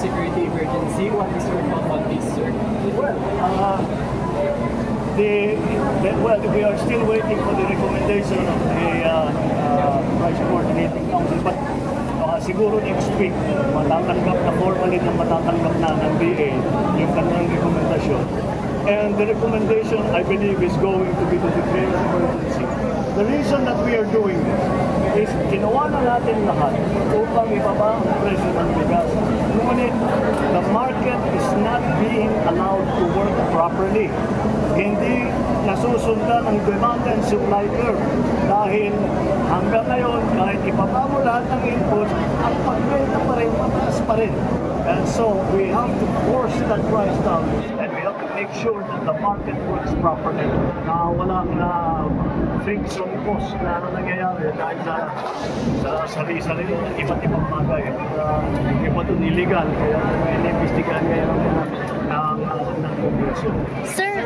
security emergency. What is your thought on this, sir? Well, we are still waiting for the recommendation of the Price Coordinating Council, but siguro next week, matatanggap na formally na matatanggap na ng DA yung kanilang rekomendasyon. And the recommendation, I believe, is going to be to declare an emergency. The reason that we are doing this is ginawa na natin lahat upang ibaba ang presyo ng bigas. Ngunit, the market is not being allowed to work properly. Hindi nasusundan ang demand and supply curve dahil hanggang ngayon, kahit ibaba mo lahat ng inputs, ang pagbenta pa rin, mataas pa rin. And so, we have to force that price down and we have to make sure that the market works properly. Na walang friction cost na nangyayari dahil sa sarili-sarili ng iba't ibang bagay. Iba doon illegal, kaya may inimbestigahan ngayon ng Kongreso. Sir,